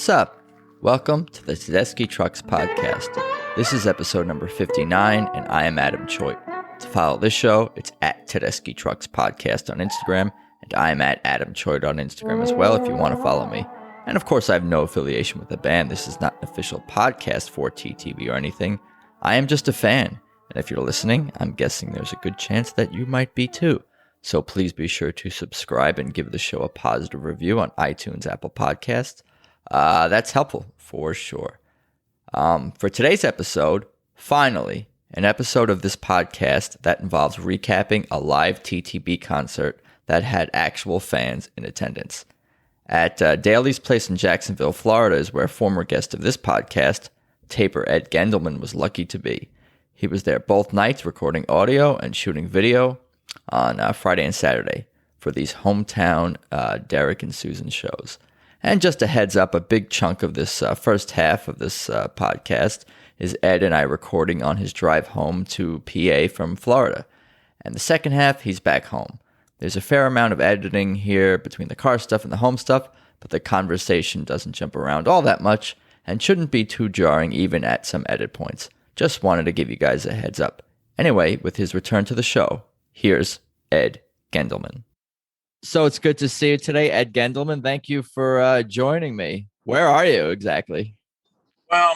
What's up? Welcome to the Tedeschi Trucks Podcast. This is episode number 59, and I am Adam Choit. To follow this show, it's at Tedeschi Trucks Podcast on Instagram, and I am at Adam Choit on Instagram as well if you want to follow me. And of course, I have no affiliation with the band. This is not an official podcast for TTB or anything. I am just a fan, and if you're listening, I'm guessing there's a good chance that you might be too. So please be sure to subscribe and give the show a positive review on iTunes, Apple Podcasts. That's helpful for sure. For today's episode, finally, an episode of this podcast that involves recapping a live TTB concert that had actual fans in attendance. At Daly's Place in Jacksonville, Florida is where former guest of this podcast, taper Ed Gendelman, was lucky to be. He was there both nights recording audio and shooting video on Friday and Saturday for these hometown Derek and Susan shows. And just a heads up, a big chunk of this first half of this podcast is Ed and I recording on his drive home to PA from Florida. And the second half, he's back home. There's a fair amount of editing here between the car stuff and the home stuff, but the conversation doesn't jump around all that much and shouldn't be too jarring even at some edit points. Just wanted to give you guys a heads up. Anyway, with his return to the show, here's Ed Gendelman. So it's good to see you today, Ed Gendelman. Thank you for joining me. Where are you exactly? Well,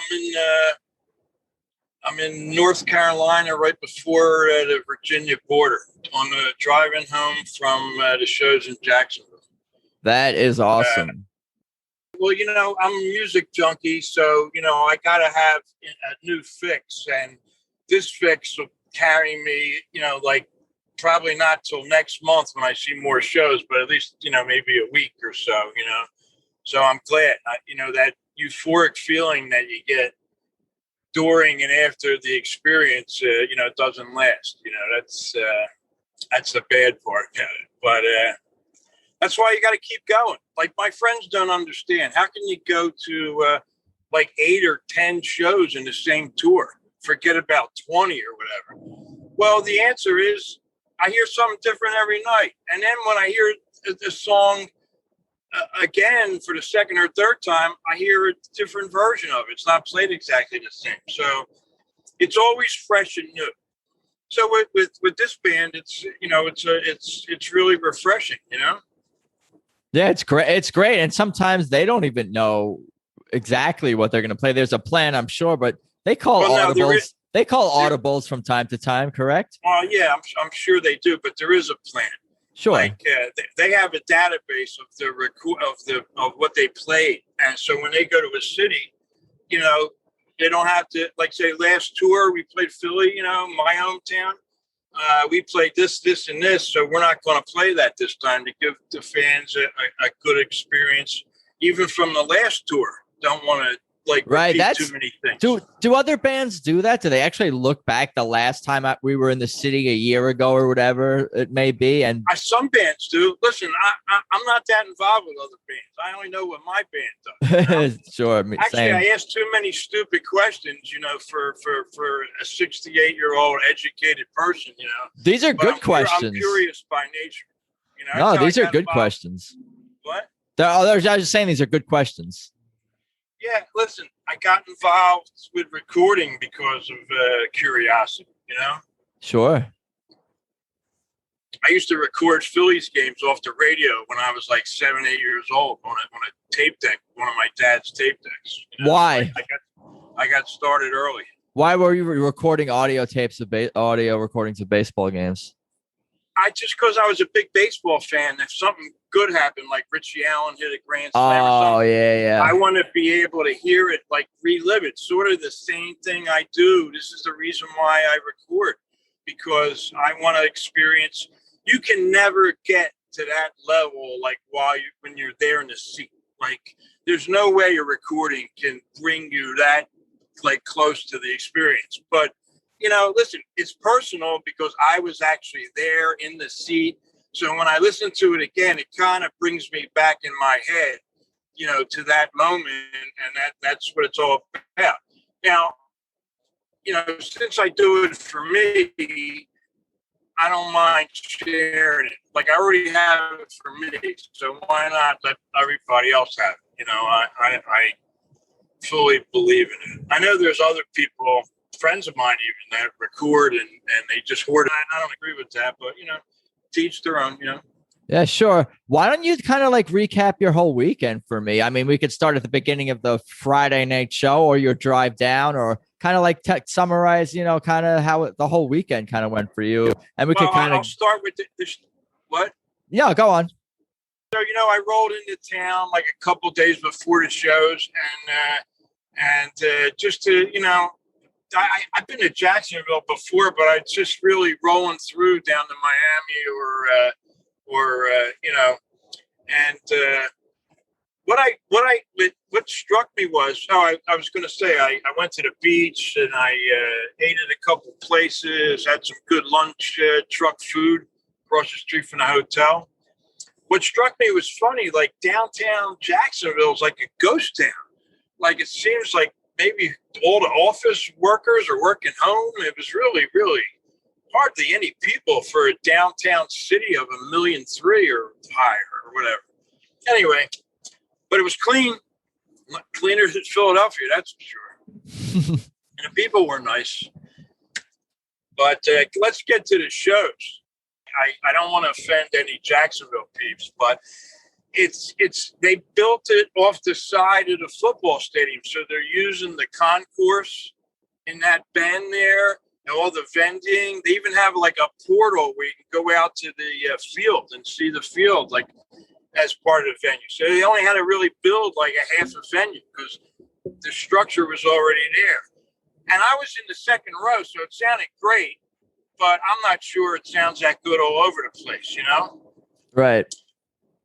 I'm in North Carolina, right before the Virginia border, on the driving home from the shows in Jacksonville. That is awesome. Well, I'm a music junkie, so I gotta have a new fix, and this fix will carry me, probably not till next month when I see more shows, but at least, maybe a week or so, So I'm glad, that euphoric feeling that you get during and after the experience, it doesn't last. That's the bad part about it. But that's why you got to keep going. Like, my friends don't understand. How can you go to 8 or 10 shows in the same tour? Forget about 20 or whatever. Well, the answer is, I hear something different every night. And then when I hear the song again for the second or third time, I hear a different version of it. It's not played exactly the same. So it's always fresh and new. So with this band, it's really refreshing, Yeah, it's great. It's great. And sometimes they don't even know exactly what they're going to play. There's a plan, I'm sure, but they call audibles. They call audibles from time to time, correct? Well, yeah, I'm sure they do, but there is a plan. Sure. Like they have a database of what they played, and so when they go to a city, they don't have to, like, say, last tour we played Philly, my hometown. We played this, and this, so we're not going to play that this time to give the fans a good experience, even from the last tour. Don't want to repeat too many things. Do other bands do that? Do they actually look back the last time we were in the city a year ago or whatever it may be? And some bands do. Listen, I'm not that involved with other bands. I only know what my band does. Sure. Actually, same. I ask too many stupid questions, for a 68-year-old educated person, These are good questions. I'm curious by nature. No, these are good questions. What? I was just saying these are good questions. Yeah, listen, I got involved with recording because of curiosity, Sure. I used to record Phillies games off the radio when I was 7, 8 years old on a tape deck, one of my dad's tape decks. Why? I got started early. Why were you recording audio tapes of audio recordings of baseball games? Because I was a big baseball fan. If something good happened, like Richie Allen hit a grand slam or something, yeah. I want to be able to hear it, relive it. Sort of the same thing I do. This is the reason why I record, because I want to experience. You can never get to that level when you're there in the seat. There's no way a recording can bring you that close to the experience. But listen, it's personal because I was actually there in the seat. So when I listen to it again, it kind of brings me back in my head, to that moment. And that's what it's all about. Now, since I do it for me, I don't mind sharing it. I already have it for me. So why not let everybody else have I fully believe in it. I know there's other people, friends of mine even, that record and they just hoard it. I don't agree with that, but to each their own. Yeah, sure. Why don't you kind of like recap your whole weekend for me? I mean, we could start at the beginning of the Friday night show or your drive down, or kind of like summarize, kind of how the whole weekend kind of went for you. And we could kind of I'll start with what? Yeah, go on. So, I rolled into town like a couple days before the shows and just to, I've been to Jacksonville before, but I just really rolling through down to Miami and what struck me was, I was going to say, I went to the beach and I ate at a couple places, had some good lunch, truck food across the street from the hotel. What struck me was funny, like downtown Jacksonville is like a ghost town. Like it seems like maybe all the office workers are working home. It was really, really hardly any people for a downtown city of 1.3 million or higher or whatever. Anyway, but it was clean, cleaner than Philadelphia, that's for sure. And the people were nice. But let's get to the shows. I don't want to offend any Jacksonville peeps, but they built it off the side of the football stadium, so they're using the concourse in that bend there. All the vending. They even have like a portal where you can go out to the field and see the field, like as part of the venue. So they only had to really build like a half a venue because the structure was already there. And I was in the second row, so it sounded great, but I'm not sure it sounds that good all over the place, Right.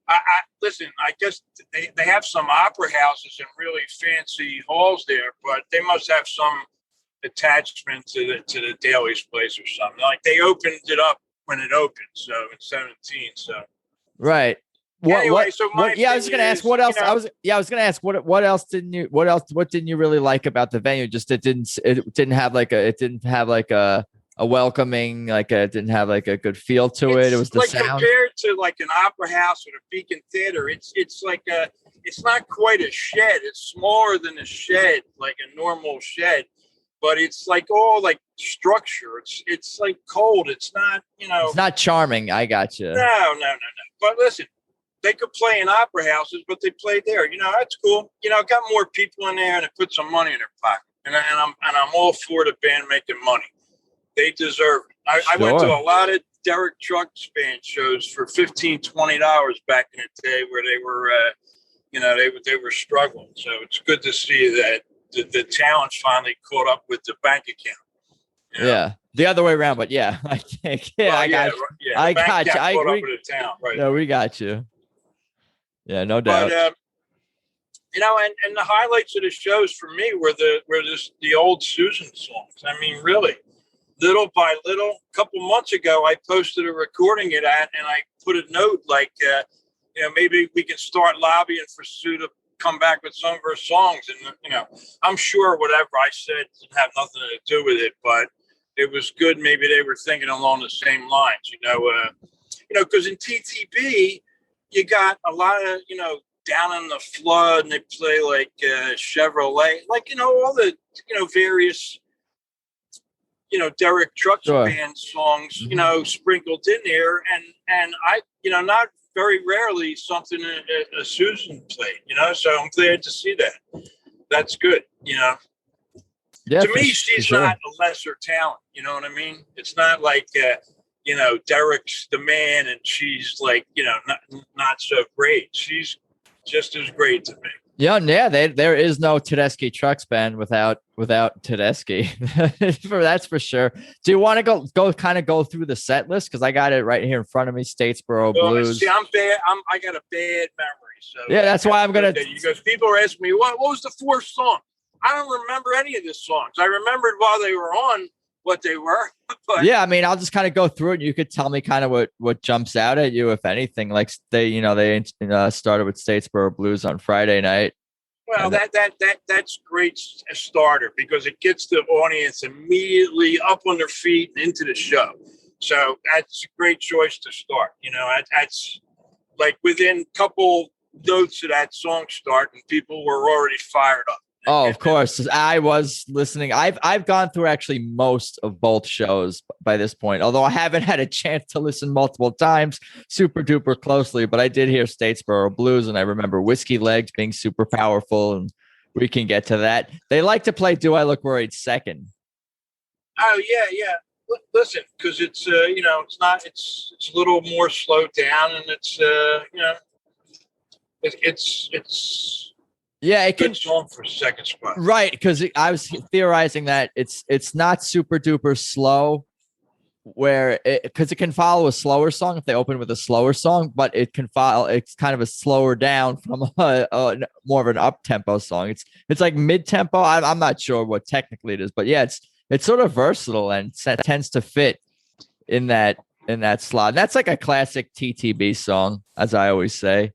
I listen, I guess they have some opera houses and really fancy halls there, but they must have some attachment to the Daly's place or something. Like they opened it up when it opened, so in 17. So right. Anyway, I was gonna ask what else. I was gonna ask what else didn't you really like about the venue? Just it didn't have like a welcoming, it didn't have like a good feel to it. It was the like sound compared to like an opera house or the Beacon Theater. It's like it's not quite a shed. It's smaller than a shed, like a normal shed. But it's like all like structure. It's like cold. It's not, It's not charming. I got you. No. But listen, they could play in opera houses, but they played there. That's cool. Got more people in there and it put some money in their pocket. And I'm all for the band making money. They deserve it. I went to a lot of Tedeschi Trucks Band shows for $15, $20 back in the day where they were, they were struggling. So it's good to see that the talent's finally caught up with the bank account. Yeah, the other way around, but yeah, I got you. I got you. I agree. Up with the talent, right? No, we got you. Yeah, no doubt. But and the highlights of the shows for me were the old Susan songs. I mean, really, little by little. A couple months ago, I posted a recording of that, and I put a note like, maybe we can start lobbying for Sue to come back with some of her songs. And I'm sure whatever I said didn't have nothing to do with it, but it was good. Maybe they were thinking along the same lines. Because in TTB, you got a lot of Down in the Flood, and they play like Chevrolet, like all the various Tedeschi Trucks Band songs, sprinkled in there, and I not very rarely something a Susan played, so I'm glad to see that. That's good, Yeah, to me, she's not a lesser talent. You know what I mean? It's not like Derek's the man and she's like not so great. She's just as great to me. Yeah, there is no Tedeschi Trucks Band without Tedeschi. That's for sure. Do you want to go through the set list? Because I got it right here in front of me. Statesboro Blues. See, I'm bad. I got a bad memory. So yeah, that's why I'm gonna. Because people are asking me what was the fourth song. I don't remember any of the songs. I remembered while they were on what they were. But yeah, I mean, I'll just kind of go through it, and you could tell me kind of what jumps out at you, if anything. Like they started with Statesboro Blues on Friday night. Well, that's great a starter because it gets the audience immediately up on their feet and into the show. So that's a great choice to start. That's like within a couple notes of that song start, and people were already fired up. Oh, of course. I was listening. I've gone through actually most of both shows by this point, although I haven't had a chance to listen multiple times super duper closely, but I did hear Statesboro Blues, and I remember Whiskey Legs being super powerful, and we can get to that. They like to play Do I Look Worried second. Oh, yeah. Listen, because it's, it's not, it's a little more slowed down, and it's, it's yeah, it good song for second spot. Right, because I was theorizing that it's not super duper slow, because it can follow a slower song if they open with a slower song, but it can follow. It's kind of a slower down from a more of an up tempo song. It's like mid tempo. I'm not sure what technically it is, but yeah, it's sort of versatile and tends to fit in that slot. And that's like a classic TTB song, as I always say.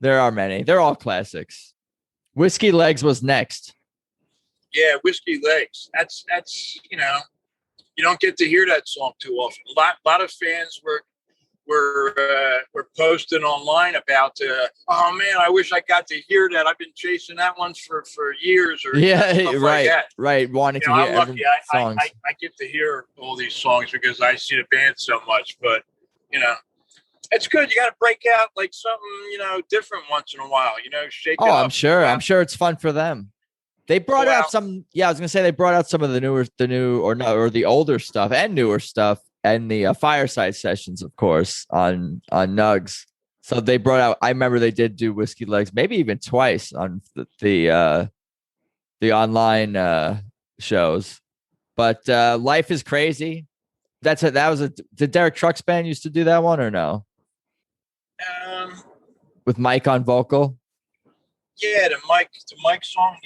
There are many. They're all classics. Whiskey Legs was next. Yeah, Whiskey Legs. That's you don't get to hear that song too often. A lot of fans were posting online about, oh man, I wish I got to hear that. I've been chasing that one for years. Or right. Wanting to hear I'm lucky. songs. I get to hear all these songs because I see the band so much. But it's good. You got to break out like something, different once in a while, shake it up. I'm sure it's fun for them. They brought out some, I was going to say they brought out some of the the older stuff and newer stuff and the fireside sessions, of course, on Nugs. So they brought out, I remember they did do Whiskey Legs, maybe even twice on the online shows. But Life is Crazy. Did Derek Trucks Band used to do that one or no? With Mike on vocal. Yeah, the Mike song.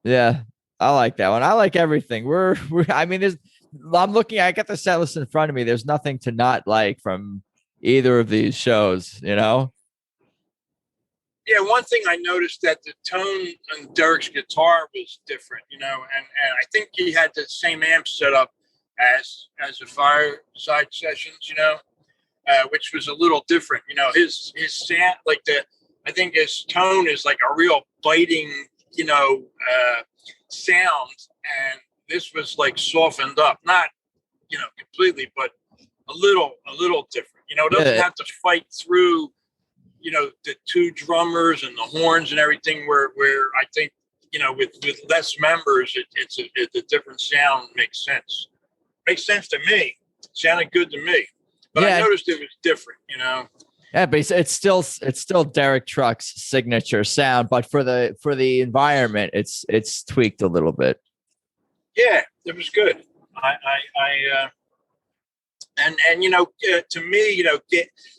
Yeah, I like that one. I like everything. I'm looking. I got the set list in front of me. There's nothing to not like from either of these shows. Yeah, one thing I noticed that the tone on Derek's guitar was different. And I think he had the same amp set up as the fireside sessions. Which was a little different. His sound, I think his tone is like a real biting, sound, and this was like softened up, not, completely, but a little different. It doesn't have to fight through, the two drummers and the horns and everything. Where I think, with less members, it's a different sound. Makes sense. Makes sense to me. Sounded good to me. But I noticed it was different, Yeah, but it's still Derek Trucks' signature sound, but for the environment, it's tweaked a little bit. Yeah, it was good. To me,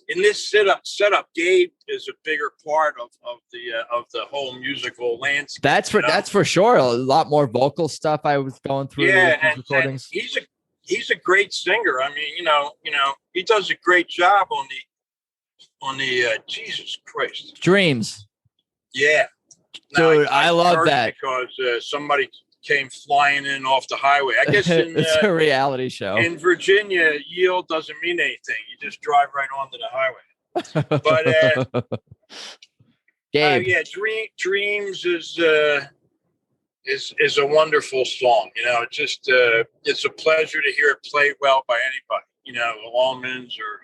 in this setup, Gabe is a bigger part of the whole musical landscape. That's for sure. A lot more vocal stuff. I was going through recordings. And he's a great singer. I mean, he does a great job on the Jesus Christ Dreams. Yeah, dude, I love that because somebody came flying in off the highway. I guess it's a reality show in Virginia. Yield doesn't mean anything. You just drive right onto the highway. But Gabe. Dreams is a wonderful song. It's a pleasure to hear it played well by anybody. Almonds or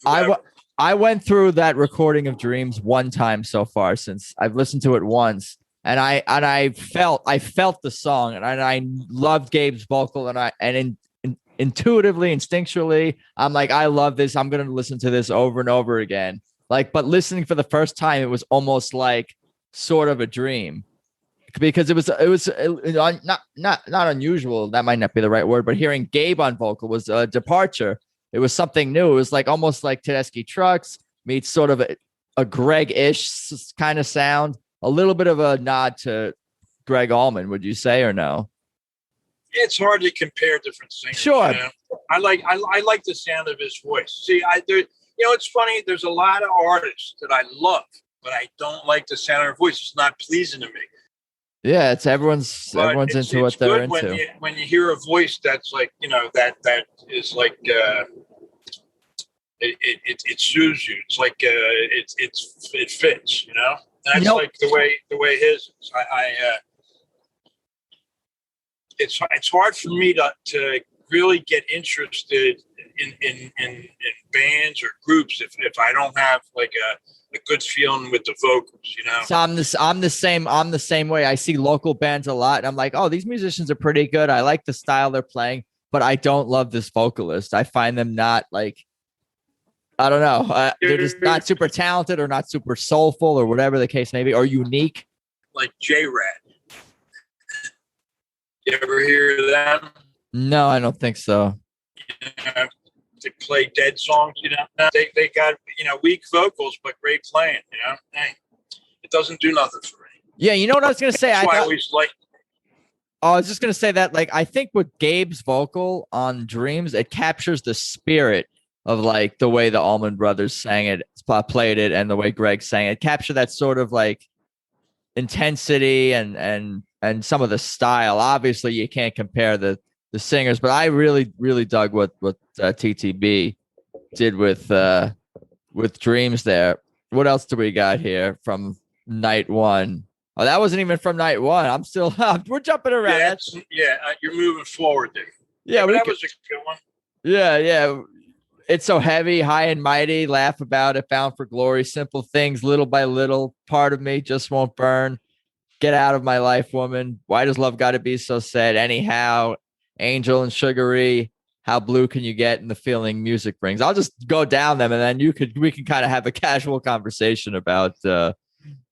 whoever. I went through that recording of Dreams one time so far since I've listened to it once, and I felt the song, and I loved Gabe's vocal, and intuitively, instinctually, I'm like, I love this. I'm gonna listen to this over and over again. But listening for the first time, it was almost like sort of a dream. Because it was not unusual. That might not be the right word, but hearing Gabe on vocal was a departure. It was something new. It was like almost like Tedeschi Trucks meets sort of a Greg-ish kind of sound. A little bit of a nod to Greg Allman, would you say, or no? It's hard to compare different singers. Sure. I like the sound of his voice. See, it's funny. There's a lot of artists that I love, but I don't like the sound of their voice. It's not pleasing to me. Yeah, everyone's into what they're into. When you hear a voice that's like, that is like, it soothes you. It's like it fits, you know. That's like the way his is. It's hard for me to really get interested in bands or groups if I don't have like a good feeling with the vocals, you know. So I'm the same way. I see local bands a lot and I'm like, oh, these musicians are pretty good. I like the style they're playing, but I don't love this vocalist. I find them not like, I don't know. They're just not super talented or not super soulful or whatever the case may be, or unique. Like J-Rat. You ever hear them? No, I don't think so. Yeah, they play dead songs, you know. They got, you know, weak vocals but great playing, you know. Hey, it doesn't do nothing for me. Yeah, you know what I was gonna say? I always like. Oh, I was just gonna say that, like, I think with Gabe's vocal on Dreams, it captures the spirit of like the way the Allman Brothers sang it, played it, and the way Greg sang it. Capture that sort of like intensity and some of the style. Obviously, you can't compare the singers, but I really dug what TTB did with Dreams there. What else do we got here from night one? Oh, that wasn't even from night one. I'm still we're jumping around. You're moving forward there. Yeah, that was a good one. Yeah. It's so heavy, high and mighty. Laugh about it. Bound for glory. Simple things, little by little. Part of me just won't burn. Get out of my life, woman. Why does love got to be so sad? Anyhow, angel and sugary. How blue can you get? And the feeling music brings. I'll just go down them, and then we can kind of have a casual conversation about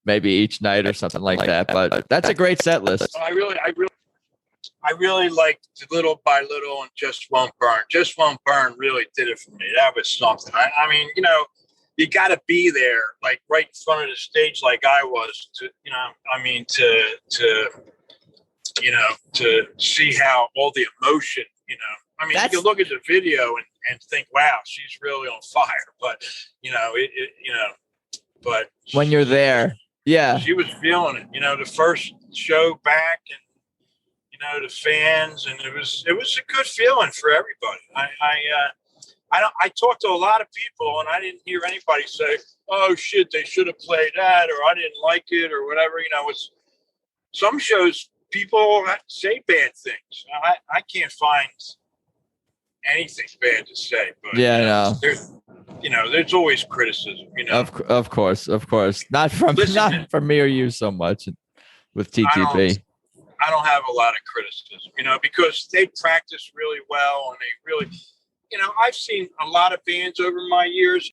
maybe each night or something like that. But that's a great set list. I really liked Little by Little and Just Won't Burn. Just Won't Burn really did it for me. That was something. I mean, you know, you got to be there, like right in front of the stage, like I was, to, you know, I mean, to see how all the emotion, you know, I mean, you can look at the video and think, wow, she's really on fire. But, you know, but when you're there, yeah, she was feeling it, you know, the first show back and, you know, the fans, and it was a good feeling for everybody. I talked to a lot of people, and I didn't hear anybody say, "Oh shit, they should have played that," or "I didn't like it," or whatever. You know, it's some shows people say bad things. I can't find anything bad to say. But yeah, there's always criticism. You know, of course, not from me or you so much with TTB. I don't have a lot of criticism, you know, because they practice really well and they really, you know, I've seen a lot of bands over my years.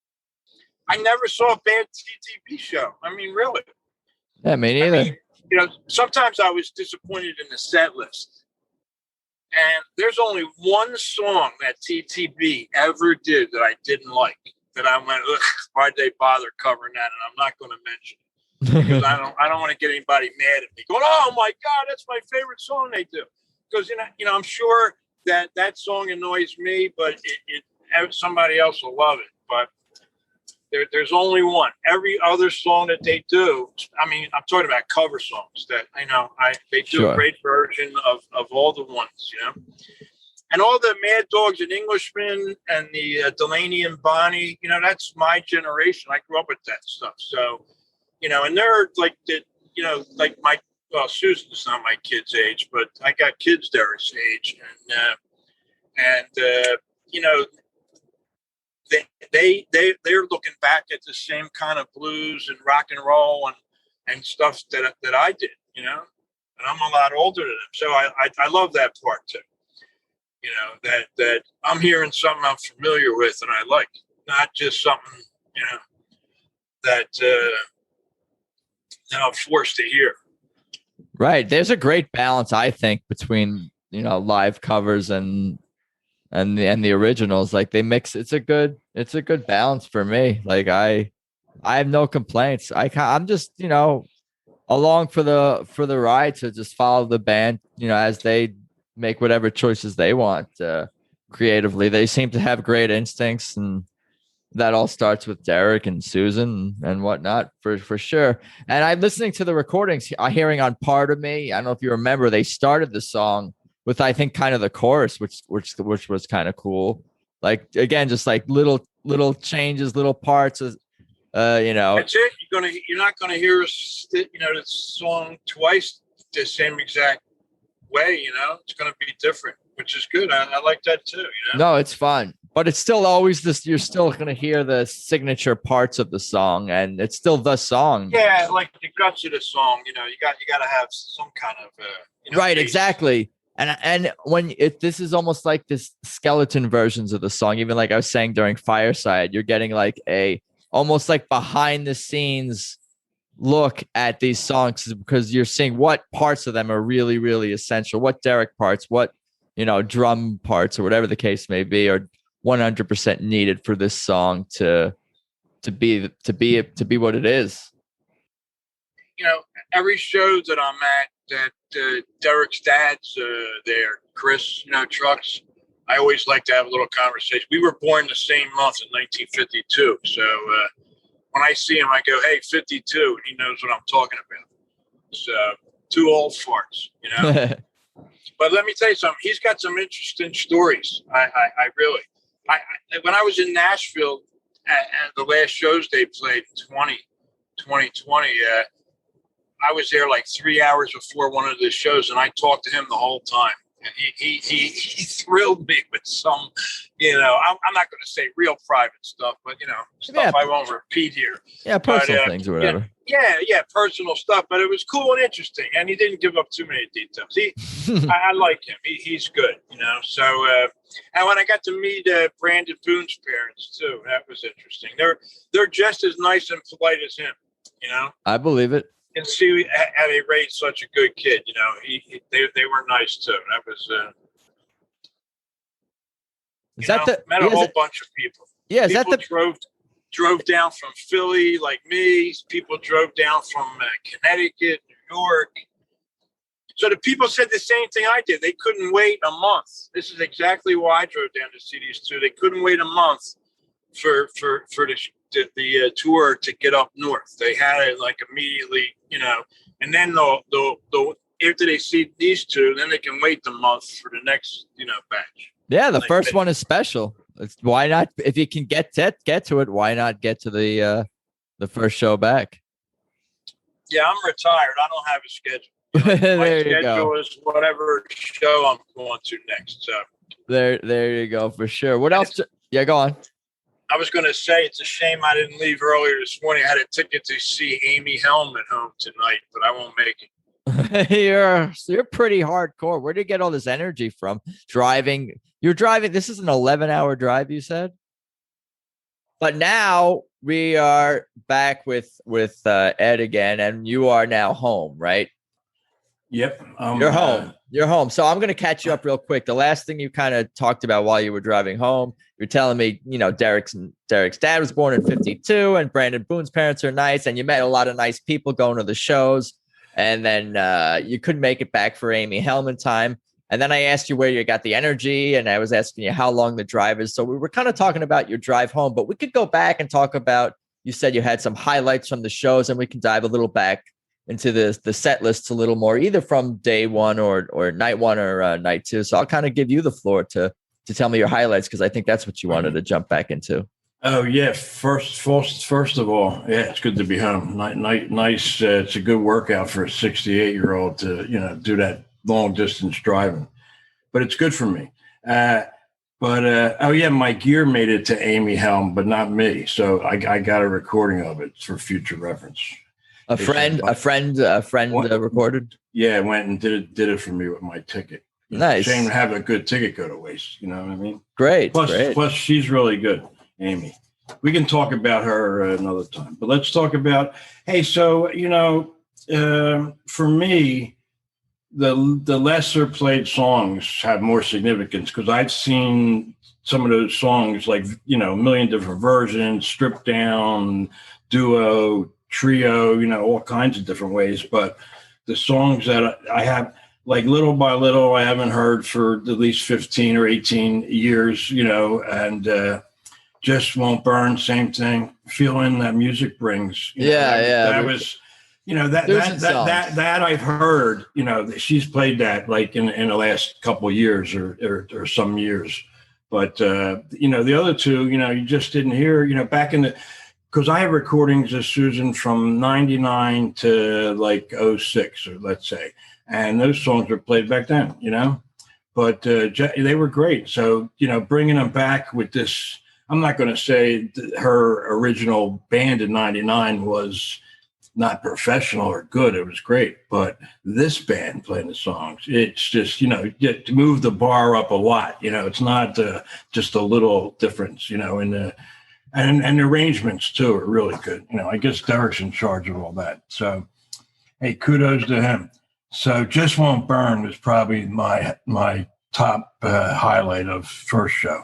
I never saw a bad TTB show. I mean, really. Yeah, me neither. I mean, you know, sometimes I was disappointed in the set list. And there's only one song that TTB ever did that I didn't like, that I went, ugh, why'd they bother covering that? And I'm not going to mention it. Because I don't want to get anybody mad at me going, oh my God, that's my favorite song they do. Because you know, I'm sure that song annoys me, but somebody else will love it. But there's only one. Every other song that they do, I mean, I'm talking about cover songs that they do a great version of all the ones, you know. And all the Mad Dogs and Englishmen and the Delaney and Bonnie, you know, that's my generation. I grew up with that stuff. So, you know, and they're like like Susan's not my kid's age, but I got kids their age, and you know, they're looking back at the same kind of blues and rock and roll and stuff that I did, you know, and I'm a lot older than them, so I love that part too. You know, that I'm hearing something I'm familiar with and I like, not just something, you know, that I'm forced to hear. Right. There's a great balance, I think, between, you know, live covers and the originals. Like they mix. It's a good balance for me. Like I have no complaints. I'm just, you know, along for the ride to just follow the band, you know, as they make whatever choices they want creatively. They seem to have great instincts, and that all starts with Derek and Susan and whatnot for sure. And I'm listening to the recordings, hearing on Part of Me. I don't know if you remember, they started the song with, I think, kind of the chorus, which was kind of cool. Like, again, just like little changes, little parts of, That's it. You're not gonna hear us, the song twice the same exact way. It's gonna be different, which is good. I like that too. No, it's fun, but it's still always this. You're still going to hear the signature parts of the song, and it's still the song. Yeah, like the guts of the song. You got to have some kind of right, bass. exactly. And when this is almost like this skeleton versions of the song. Even like I was saying during Fireside, you're getting like almost like behind the scenes look at these songs, because you're seeing what parts of them are really, really essential. What Derek parts, what drum parts, or whatever the case may be, are 100% needed for this song to be what it is. Every show that I'm at that Derek's dad's there, Chris, Trucks, I always like to have a little conversation. We were born the same month in 1952. So when I see him, I go, hey, 52. He knows what I'm talking about. So two old farts, But let me tell you something. He's got some interesting stories. I really, when I was in Nashville at the last shows they played in 2020, I was there like 3 hours before one of the shows, and I talked to him the whole time. And he thrilled me with some, I'm not going to say real private stuff, but stuff I won't repeat here. Yeah, personal things or whatever. Yeah, personal stuff. But it was cool and interesting, and he didn't give up too many details. I like him. He's good, So, and when I got to meet Brandon Boone's parents too, that was interesting. They're just as nice and polite as him, I believe it. And see how they raised such a good kid. They were nice too. That was. Met a whole bunch of people. Yeah, people drove down from Philly like me. People drove down from Connecticut, New York. So the people said the same thing I did. They couldn't wait a month. This is exactly why I drove down to see these two. They couldn't wait a month for the tour to get up north. They had it like immediately, and then they'll after they see these two, then they can wait the month for the next, batch. Yeah, the first one is special. Why not? If you can get to it, why not get to the first show back? Yeah, I'm retired. I don't have a schedule. My schedule is whatever show I'm going to next. So there you go, for sure. What else? Yeah, go on. I was going to say it's a shame I didn't leave earlier this morning. I had a ticket to see Amy Helm at home tonight, but I won't make it. You're pretty hardcore. Where did you get all this energy from? Driving. You're driving. This is an 11-hour drive, you said. But now we are back with Ed again, and you are now home, right? Yep. You're home. You're home. So I'm going to catch you up real quick. The last thing you kind of talked about while you were driving home, you're telling me, Derek's dad was born in 52, and Brandon Boone's parents are nice, and you met a lot of nice people going to the shows, and then you couldn't make it back for Amy Helm in time. And then I asked you where you got the energy, and I was asking you how long the drive is. So we were kind of talking about your drive home, but we could go back and talk about, you said you had some highlights from the shows, and we can dive a little back into the set lists a little more, either from day one or night one or night two. So I'll kind of give you the floor to tell me your highlights, because I think that's what you wanted to jump back into. Oh yeah, first of all, yeah, it's good to be home. Nice. It's a good workout for a 68-year-old to do that long distance driving, but it's good for me. Oh yeah, my gear made it to Amy Helm, but not me. So I got a recording of it for future reference. A friend recorded. Yeah, went and did it for me with my ticket. Nice. Shame to have a good ticket go to waste. You know what I mean? Great. Plus, she's really good, Amy. We can talk about her another time. But let's talk about. Hey, so for me, the lesser played songs have more significance, because I've seen some of those songs like a million different versions, stripped down, duo, trio, all kinds of different ways. But the songs that I have, like Little by Little, I haven't heard for at least 15 or 18 years, and Just Won't Burn, same thing. Feeling that music brings. That was, that I've heard, that she's played that like in the last couple of years or some years. But, the other two, you just didn't hear, back in because I have recordings of Susan from 99 to like '06, or let's say, and those songs were played back then, but they were great. So, bringing them back with this, I'm not going to say her original band in 99 was not professional or good. It was great. But this band playing the songs, it's just, to move the bar up a lot. It's not just a little difference, in the, and the arrangements too are really good. I guess Derek's in charge of all that. So, hey, kudos to him. So Just Won't Burn was probably my top highlight of first show.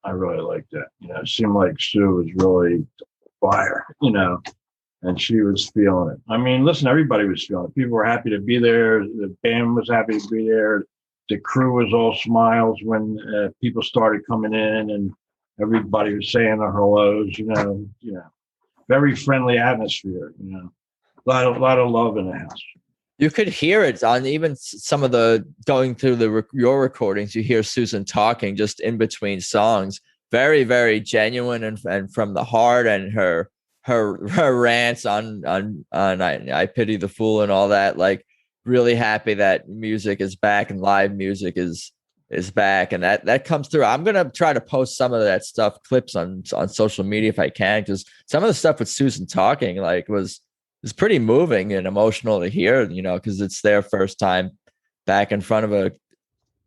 I really liked that. It seemed like Sue was really fire, and she was feeling it. I mean, listen, everybody was feeling it. People were happy to be there. The band was happy to be there. The crew was all smiles when people started coming in, and everybody was saying their hellos. Very friendly atmosphere. A lot of love in the house. You could hear it on even some of the going through your recordings. You hear Susan talking just in between songs, very, very genuine and from the heart, and her rants on I Pity the Fool and all that. Like, really happy that music is back and live music is back, and that comes through. I'm gonna try to post some of that stuff, clips on social media if I can, because some of the stuff with Susan talking was pretty moving and emotional to hear, because it's their first time back in front of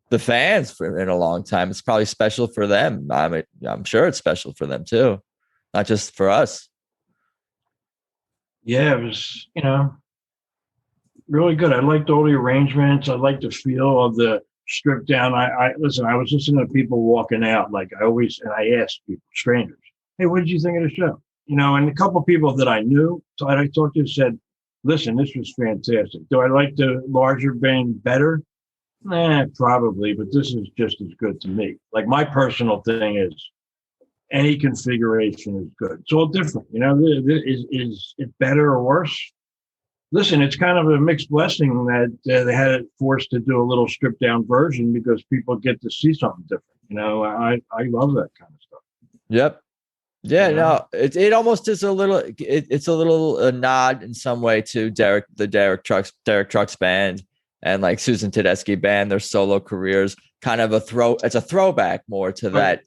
the fans in a long time. It's probably special for them. I'm sure it's special for them too, not just for us. Yeah, it was, really good. I liked all the arrangements. I liked the feel of the stripped down. I listen, I was listening to people walking out, and I asked people, strangers, hey, what did you think of the show? And a couple of people that I knew, so I talked to, said, listen, this was fantastic. Do I like the larger band better? Probably, but this is just as good to me. Like, my personal thing is any configuration is good. It's all different. Is it better or worse? Listen, it's kind of a mixed blessing that they had it forced to do a little stripped down version, because people get to see something different. I love that kind of stuff. Yep. Yeah, no, it almost is a little. It's a little nod in some way to the Derek Trucks Band and like Susan Tedeschi Band, their solo careers. Kind of it's a throwback more to that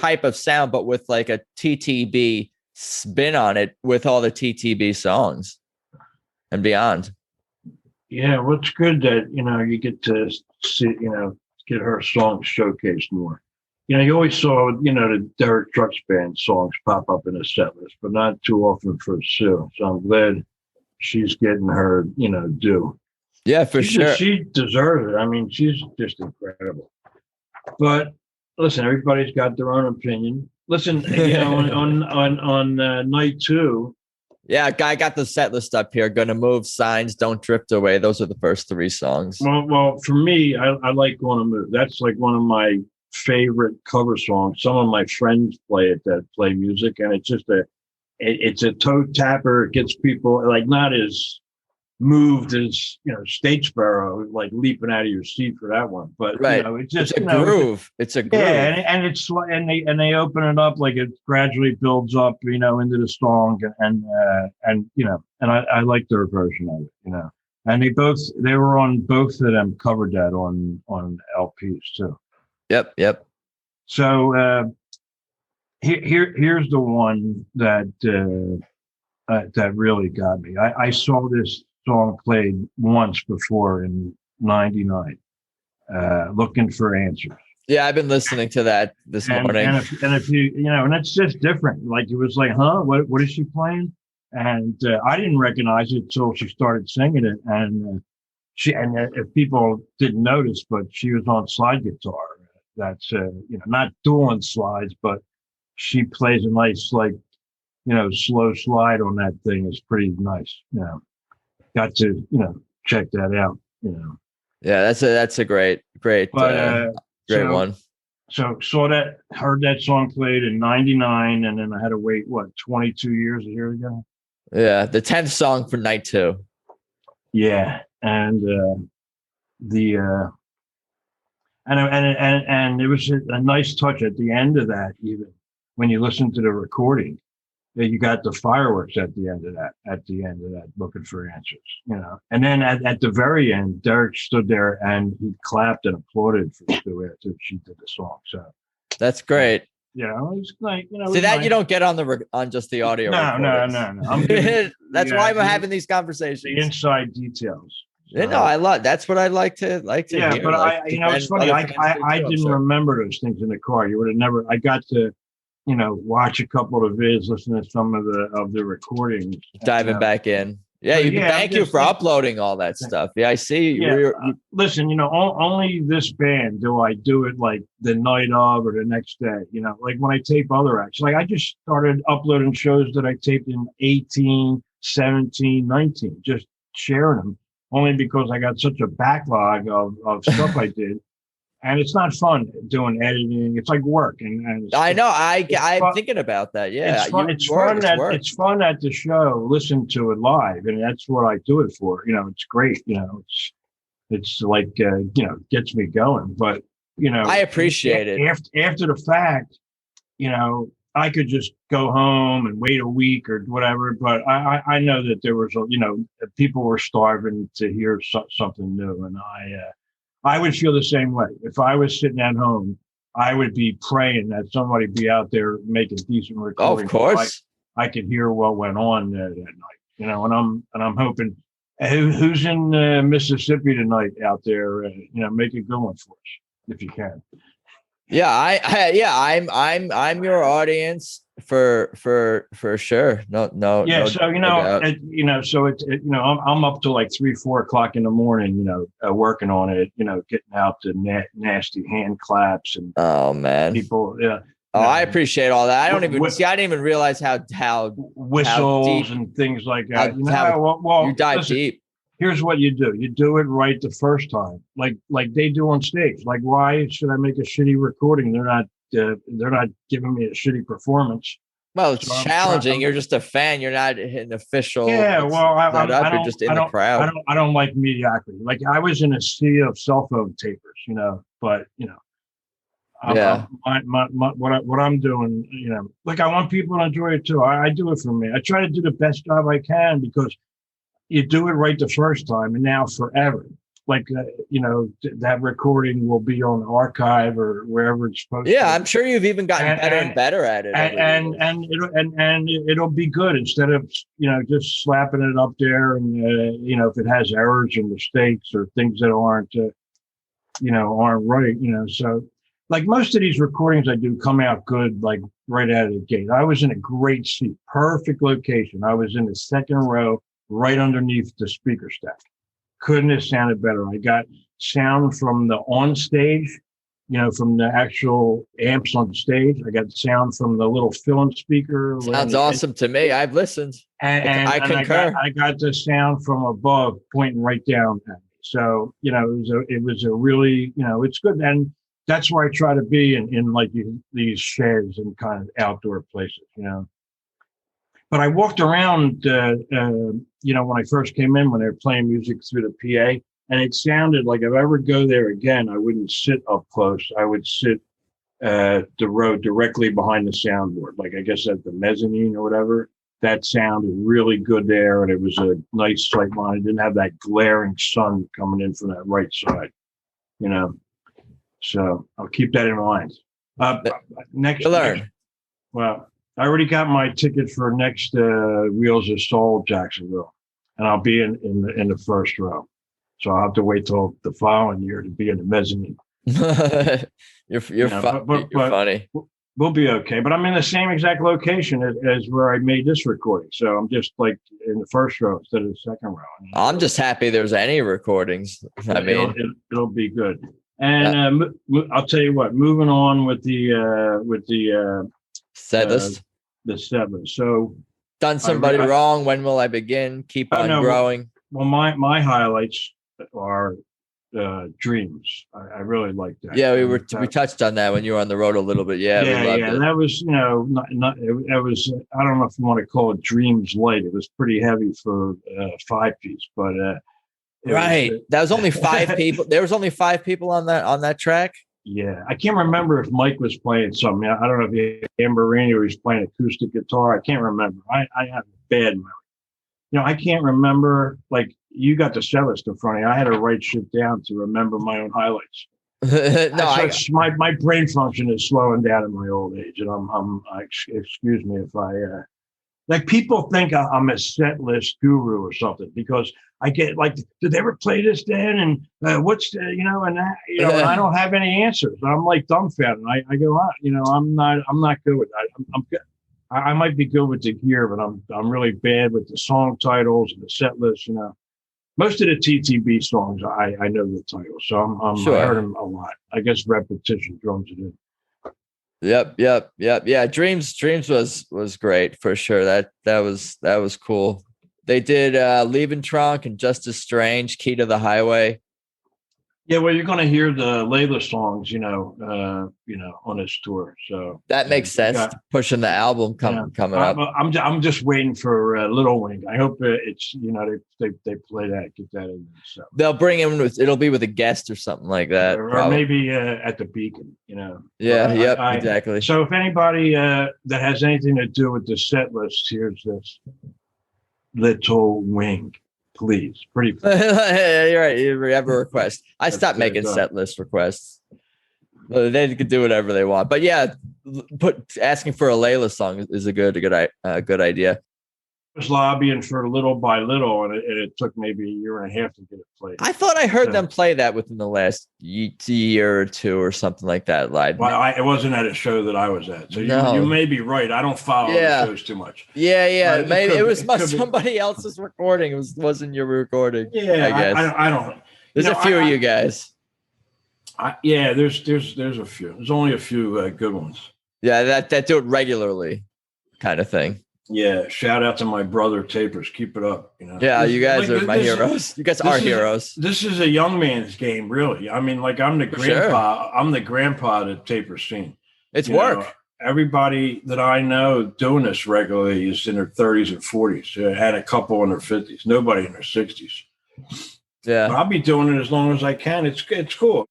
type of sound, but with like a TTB spin on it, with all the TTB songs and beyond. Yeah, well, it's good that you get to see get her songs showcased more. You always saw, the Derek Trucks Band songs pop up in the set list, but not too often for Sue. So I'm glad she's getting her, due. Yeah, for sure. She deserves it. I mean, she's just incredible. But listen, everybody's got their own opinion. Listen, on night two. Yeah, I got the set list up here. Gonna Move, Signs, Don't Drift Away. Those are the first three songs. Well, for me, I like Gonna Move. That's like one of my favorite cover songs. Some of my friends play it that play music, and it's just it's a toe tapper. It gets people like not as moved as State Sparrow, like leaping out of your seat for that one. But right, it's just it's a groove. It's a groove. Yeah, and it's and they open it up like it gradually builds up, into the song, and I like their version of it, and they were on both of them covered that on LPs too. Yep. So here's the one that really got me. I saw this song played once before in '99, Looking for Answers. Yeah, I've been listening to that this morning. And if you and it's just different. Like, it was like, huh? What is she playing? And I didn't recognize it until she started singing it. And if people didn't notice, but she was on slide guitar. That's not doing slides, but she plays a nice, like, slow slide on that thing. Is pretty nice. Got to check that out. Yeah, that's a great one. So heard that song played in '99, and then I had to wait 22 years to hear it again. Yeah, the 10th song for night two. Yeah, and And it was a nice touch at the end of that, even when you listen to the recording, that you got the fireworks at the end of that, looking for answers, And then at the very end, Derek stood there and he clapped and applauded for Stu after she did the song. So that's great. It's like, See that nice. You don't get on just the audio. No. That's why I'm having these conversations. The inside details. So, I love. That's what I like to yeah, hear. But it's funny. I didn't remember those things in the car. You would have never. I got to, watch a couple of vids, listen to some of the recordings, diving back in. Yeah, thank you for uploading all that stuff. Yeah, I see. Yeah, listen, only this band do I do it like the night of or the next day. Like when I tape other acts, like I just started uploading shows that I taped in 18, 17, 19, just sharing them. Only because I got such a backlog of stuff I did. And it's not fun doing editing. It's like work. And I know. I'm thinking about that. Yeah. It's fun at the show, listen to it live. And that's what I do it for. It's great. It's like, gets me going. But, I appreciate it. After the fact, I could just go home and wait a week or whatever, but I know that there was, people were starving to hear something new, and I would feel the same way. If I was sitting at home, I would be praying that somebody be out there making decent recordings. Of course, I could hear what went on that night, and I'm hoping who's in Mississippi tonight out there, make a good one for us if you can. Yeah, I'm your audience for sure. No. Yeah, so so I'm up to like 3-4 o'clock in the morning, working on it, getting out the nasty hand claps and people. Yeah. Oh, I appreciate all that. I didn't even realize how whistles how deep, and things like that. You dive deep. Here's what you do. You do it right the first time, like they do on stage. Like, why should I make a shitty recording? They're not giving me a shitty performance. Well, it's challenging. You're just a fan. You're not an official. Yeah, well, you're just in the crowd. I don't like mediocrity. Like I was in a sea of cell phone tapers, but what I'm doing, like I want people to enjoy it too. I do it for me. I try to do the best job I can because you do it right the first time and now forever. Like, that recording will be on archive or wherever it's supposed to. Yeah, I'm sure you've even gotten better and better at it. And it'll be good instead of, just slapping it up there. And, if it has errors and mistakes or things that aren't right, so like most of these recordings I do come out good, like right out of the gate. I was in a great seat, perfect location. I was in the second row, right underneath the speaker stack. Couldn't have sounded better. I got sound from the on stage, from the actual amps on stage. I got sound from the little fill-in speaker. Sounds awesome to me. I've listened. And I concur. I got the sound from above pointing right down at me. So, it was a really, it's good. And that's where I try to be in like these sheds and kind of outdoor places, But I walked around, when I first came in, when they were playing music through the PA, and it sounded like if I ever go there again, I wouldn't sit up close. I would sit the row directly behind the soundboard, like I guess at the mezzanine or whatever. That sounded really good there, and it was a nice sight line. It didn't have that glaring sun coming in from that right side, So I'll keep that in mind. Next. Well, I already got my ticket for next Wheels of Soul Jacksonville, and I'll be in the first row. So I'll have to wait till the following year to be in the mezzanine. You're funny. We'll be okay. But I'm in the same exact location as where I made this recording. So I'm just like in the first row instead of the second row. I'm just happy there's any recordings. I mean, it'll be good. And I'll tell you what. Moving on with the set list. The set list. So done somebody wrong. When will I begin? Keep on growing. Well, my highlights are Dreams. I really like that. Yeah, we touched on that when you were on the road a little bit. Yeah, we loved it. That was it was, I don't know if you want to call it Dreams light. It was pretty heavy for 5-piece, but Right. That was only 5 people. There was only 5 people on that track. Yeah, I can't remember if Mike was playing something. I don't know if he had tambourine or he's playing acoustic guitar. I can't remember. I have a bad memory. I can't remember. Like, you got the set list in front of you. I had to write shit down to remember my own highlights. My brain function is slowing down in my old age, and excuse me if I like, people think I'm a set list guru or something, because I get like, did they ever play this then? And what's the, and that, and I don't have any answers. I'm like dumbfounded. I go on, I'm not good with that. I'm good. I might be good with the gear, but I'm really bad with the song titles and the set list. Most of the TTB songs, I know the titles, so Sure. I heard them a lot. I guess repetition drums it in. Yep. Yeah, Dreams was great for sure. That was cool. They did Leaving Trunk and Justice Strange, Key to the Highway. Yeah, well, you're going to hear the Layla songs, on this tour. So that makes sense. Pushing the album coming up. I'm just waiting for Little Wing. I hope it's they play that, get that in there. So they'll bring him it'll be with a guest or something like that, or maybe at the Beacon. Yeah, exactly. So if anybody that has anything to do with the set list, here's this Little Wing. Please, pretty please. You're right. You have a request. I stopped making set list requests. They could do whatever they want. But yeah, asking for a Layla song is a good idea. I was lobbying for Little by Little, and it took maybe a year and a half to get it played. I thought I heard them play that within the last year or two or something like that. Well, it wasn't at a show that I was at, so you may be right. I don't follow the shows too much. Yeah. Maybe it was somebody else's recording. It wasn't your recording. Yeah, I guess. I don't. There's a few of you guys. There's a few. There's only a few good ones. Yeah, that do it regularly, kind of thing. Yeah, shout out to my brother Tapers. Keep it up. Yeah, you guys are my heroes. You guys are heroes. This is a young man's game, really. I mean, like, I'm the grandpa. Sure. I'm the grandpa that Tapers seen. It's work. Everybody that I know doing this regularly is in their 30s and 40s. I had a couple in their 50s. Nobody in their 60s. Yeah, but I'll be doing it as long as I can. It's cool.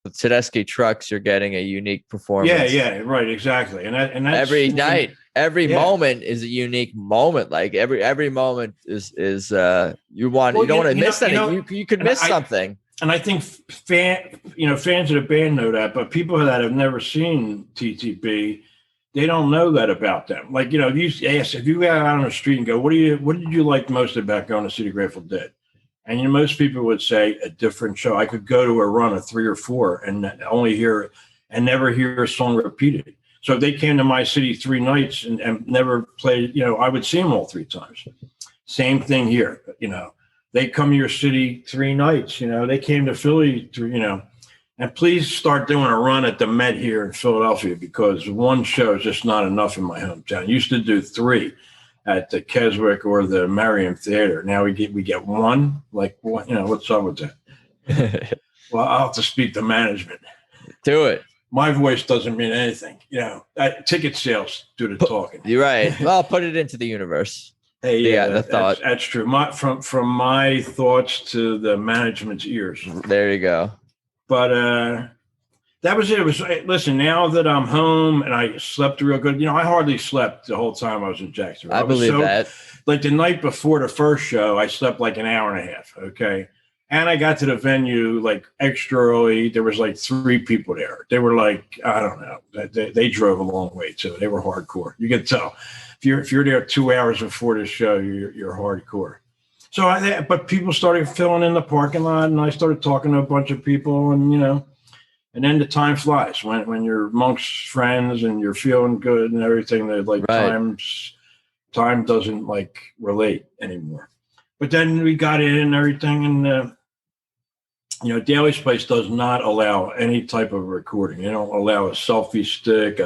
With Tedeschi Trucks, you're getting a unique performance. Yeah, right, exactly. And that's every night. Every moment is a unique moment. Like every moment is you don't want to miss anything. You could miss something. And I think fans of the band know that, but people that have never seen TTB, they don't know that about them. Like, if you go out on the street and go, what did you like most about going to see the Grateful Dead? And most people would say a different show. I could go to a run of 3 or 4 and only hear and never hear a song repeated. So if they came to my city 3 nights and never played, I would see them all 3 times. Same thing here. They come to your city 3 nights. They came to Philly 3. And please start doing a run at the Met here in Philadelphia, because 1 show is just not enough in my hometown. Used to do 3 at the Keswick or the Merriam Theater. Now we get 1. Like, what's up with that? Well, I'll have to speak to management. Do it. My voice doesn't mean anything. Ticket sales do the talking. You're right. Well, put it into the universe. Hey, the thought. That's true. From my thoughts to the management's ears. There you go. But that was it. Listen, now that I'm home and I slept real good, I hardly slept the whole time I was in Jacksonville. I believe that. Like, the night before the first show, I slept like an hour and a half. Okay. And I got to the venue like extra early. There was like 3 people there. They were like, I don't know. They drove a long way too. They were hardcore. You can tell if you're there 2 hours before the show, you're hardcore. So but people started filling in the parking lot, and I started talking to a bunch of people, and and then the time flies when you're amongst friends and you're feeling good and everything. That like right. Time doesn't like relate anymore. But then we got in and everything, and Daly's Place does not allow any type of recording. They don't allow a selfie stick.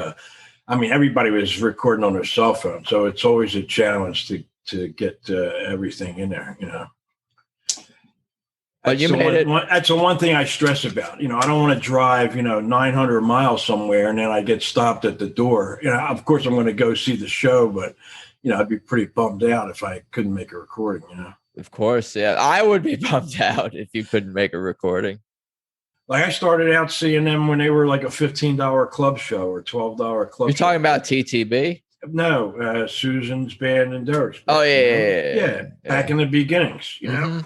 Everybody was recording on their cell phone, so it's always a challenge to get everything in there. But that's the one thing I stress about. I don't want to drive 900 miles somewhere and then I get stopped at the door. Of course I'm going to go see the show, but I'd be pretty bummed out if I couldn't make a recording. Of course, yeah. I would be bummed out if you couldn't make a recording. Like I started out seeing them when they were like a $15 club show or $12 club. You're talking about TTB? No, Susan's band and Derek's band. Oh yeah. Back in the beginnings, you know.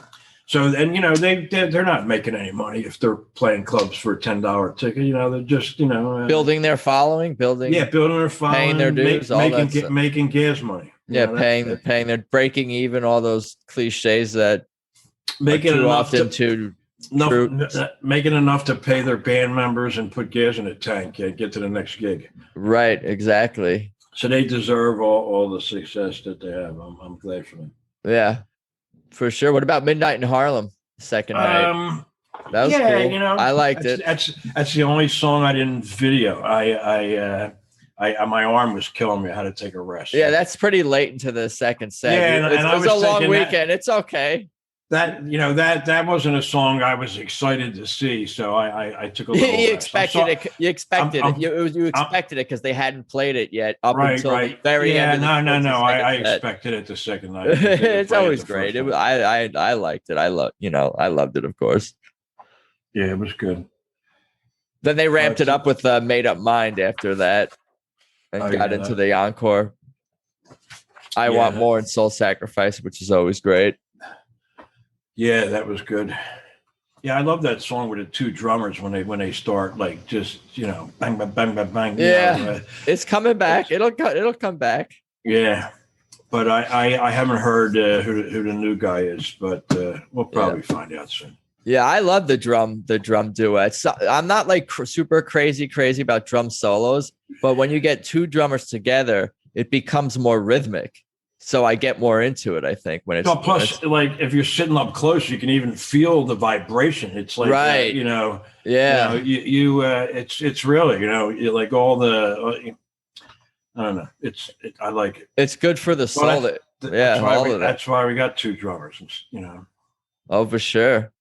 So and you know they're not making any money if they're playing clubs for a $10 ticket. You know, they're just building their following, building their following, paying their dues, making gas money. Yeah, paying their breaking even, all those cliches that making too often making enough to pay their band members and put gas in the tank and get to the next gig. Right, exactly. So they deserve all the success that they have. I'm glad for them. Yeah, for sure. What about Midnight in Harlem? Second night. That was cool. You know, I liked it. That's the only song I didn't video. I my arm was killing me. I had to take a rest. Yeah, that's pretty late into the second set. Yeah, it was a long weekend. It's okay. That wasn't a song I was excited to see, so I took a little. You expected it. You expected it. You expected it because they hadn't played it yet until the very end. No. I expected it the second night. It's always great. I liked it. I loved it, of course. Yeah, it was good. Then they ramped it up with Made Up Mind after that, and got into the encore. I Want More and Soul Sacrifice, which is always great. Yeah, that was good. Yeah, I love that song with the two drummers when they start like just bang bang bang bang bang. Yeah, it's coming back. It'll come back. Yeah, but I haven't heard who the new guy is, but we'll probably find out soon. Yeah, I love the drum duets. I'm not like super crazy about drum solos, but when you get two drummers together, it becomes more rhythmic. So I get more into it, I think, when it's plus like if you're sitting up close, you can even feel the vibration. It's like right. It's really you like all the I don't know. I like it. It's good for the soul. That's why we got two drummers. Oh, for sure.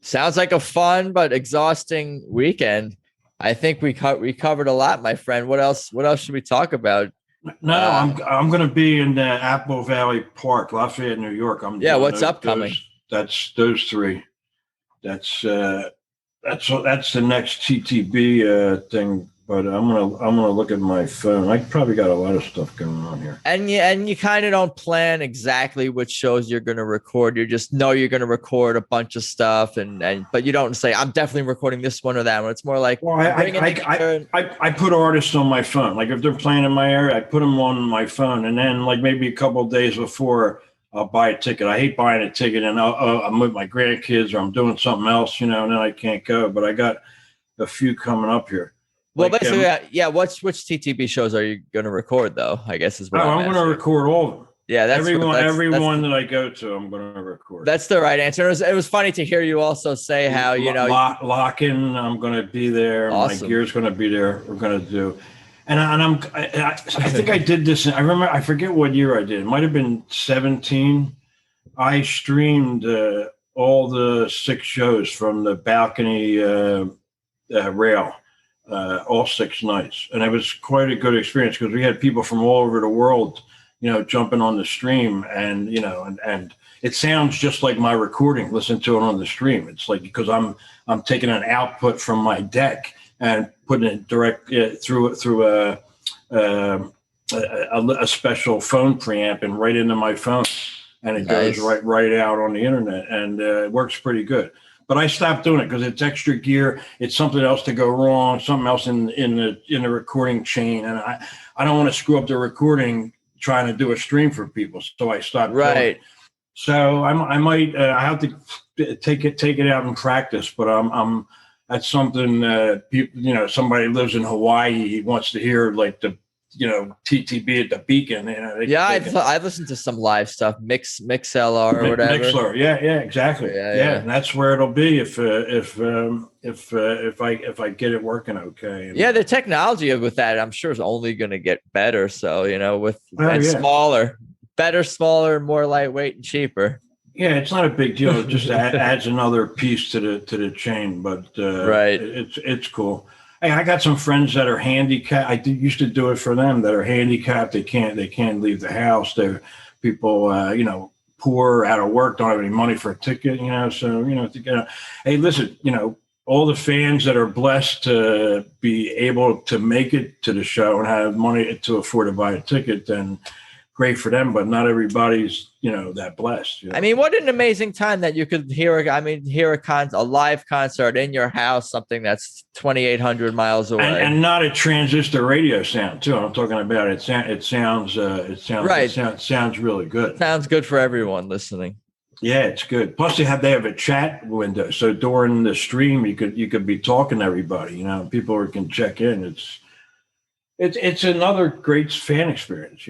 Sounds like a fun but exhausting weekend. I think we covered a lot, my friend. What else should we talk about? No, I'm going to be in Apple Valley Park, Lafayette, New York. What's upcoming? That's those three. That's the next TTB thing. But I'm gonna look at my phone. I probably got a lot of stuff going on here. And you kind of don't plan exactly which shows you're going to record. You just know you're going to record a bunch of stuff, but you don't say I'm definitely recording this one or that one. It's more like I put artists on my phone. Like if they're playing in my area, I put them on my phone, and then like maybe a couple of days before I'll buy a ticket. I hate buying a ticket and I'm with my grandkids or I'm doing something else, and then I can't go. But I got a few coming up here. Well, basically, which TTB shows are you going to record, though? I guess is what I'm going to record all of them. Yeah, that's everyone that I go to, I'm going to record. That's the right answer. It was funny to hear you also say how Lock-in. I'm going to be there. Awesome. My gear's going to be there. We're going to do, I think I did this. I remember. I forget what year I did. It might have been 17. I streamed all the 6 shows from the balcony rail. All 6 nights, and it was quite a good experience because we had people from all over the world, jumping on the stream, and and it sounds just like my recording. Listen to it on the stream. It's like because I'm taking an output from my deck and putting it direct through a special phone preamp and right into my phone, and it goes right out on the internet, and it works pretty good. But I stopped doing it because it's extra gear. It's something else to go wrong, something else in the recording chain, and I don't want to screw up the recording trying to do a stream for people. So I stopped. Right. So I might I have to take it out and practice. But I'm that's something somebody lives in Hawaii. He wants to hear like the TTB at the Beacon. I've listened to some live stuff, Mixlr or whatever. Mixlr, yeah, exactly. Yeah, and that's where it'll be if I get it working okay. The technology with that, I'm sure, is only going to get better. So smaller, more lightweight and cheaper. Yeah, it's not a big deal. It just adds another piece to the chain, but right, it's cool. Hey, I got some friends that are handicapped. I used to do it for them that are handicapped. They can't leave the house. They're people, poor, out of work, don't have any money for a ticket, so, hey, listen, all the fans that are blessed to be able to make it to the show and have money to afford to buy a ticket, then great for them, but not everybody's, that blessed. I mean, what an amazing time that you could hear a live concert in your house, something that's 2,800 miles away. And not a transistor radio sound too. I'm talking about it sounds right. It sounds really good. Sounds good for everyone listening. Yeah, it's good. Plus they have a chat window. So during the stream you could be talking to everybody, people can check in. It's another great fan experience,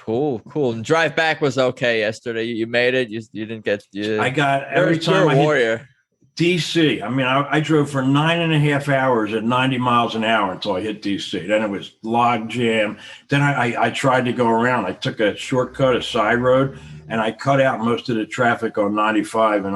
Cool. And drive back was okay yesterday. You made it. You didn't get. I got every time I hit DC. I mean, I drove for 9.5 hours at 90 miles an hour until I hit DC. Then it was log jam. Then I tried to go around. I took a shortcut, a side road, and I cut out most of the traffic on 95. And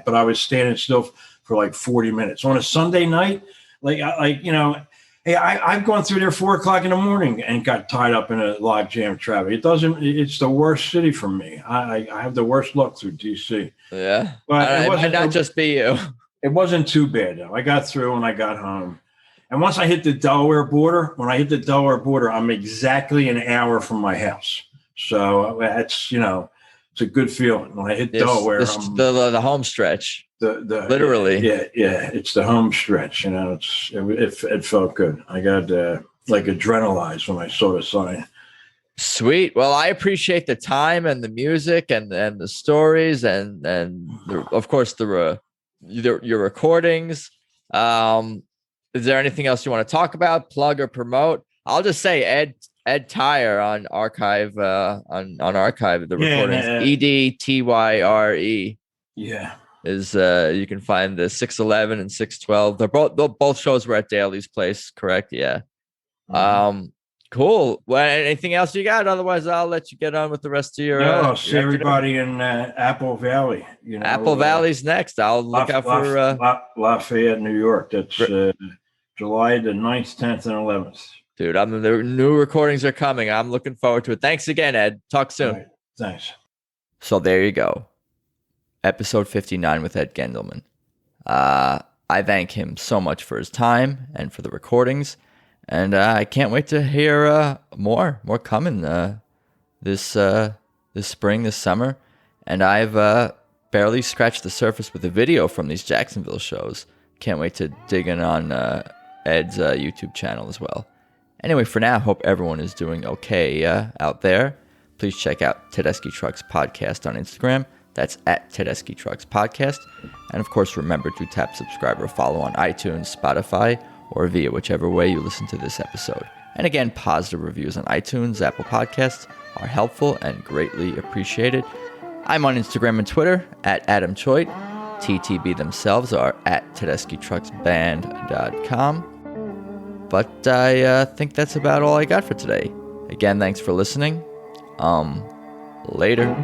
but I was standing still for like 40 minutes on a Sunday night. Hey, I've gone through there 4:00 in the morning and got tied up in a log jam traffic. It's the worst city for me. I have the worst luck through DC. Yeah. But it might not just be you. It wasn't too bad though. I got through and I got home. And once I hit the Delaware border, I'm exactly an hour from my house. So that's, it's a good feeling. When I hit Delaware, the home stretch. Literally. Yeah. It's the home stretch. It felt good. I got adrenalized when I saw the sign. Sweet. Well, I appreciate the time and the music and the stories and of course your recordings. Is there anything else you want to talk about, plug or promote? I'll just say Ed Tyre on Archive on Archive, the recordings. EDTYRE. Yeah. Is you can find the 611 and 612. They're both shows were at Daly's place, correct? Yeah. Mm-hmm. Cool. Well, anything else you got? Otherwise, I'll let you get on with the rest of your. No, I'll see everybody in Apple Valley. Apple Valley's next. I'll look out for Lafayette, New York. That's July the 9th, 10th, and 11th. Dude, the new recordings are coming. I'm looking forward to it. Thanks again, Ed. Talk soon. Right. Thanks. So there you go. Episode 59 with Ed Gendelman. I thank him so much for his time and for the recordings. And I can't wait to hear more coming this spring, this summer. And I've barely scratched the surface with the video from these Jacksonville shows. Can't wait to dig in on Ed's YouTube channel as well. Anyway, for now, hope everyone is doing okay out there. Please check out Tedeschi Trucks Podcast on Instagram. That's at Tedeschi Trucks Podcast. And of course, remember to tap subscribe or follow on iTunes, Spotify, or via whichever way you listen to this episode. And again, positive reviews on iTunes, Apple Podcasts are helpful and greatly appreciated. I'm on Instagram and Twitter at Adam Choit. TTB themselves are at TedeschiTrucksBand.com. But I think that's about all I got for today. Again, thanks for listening. Later.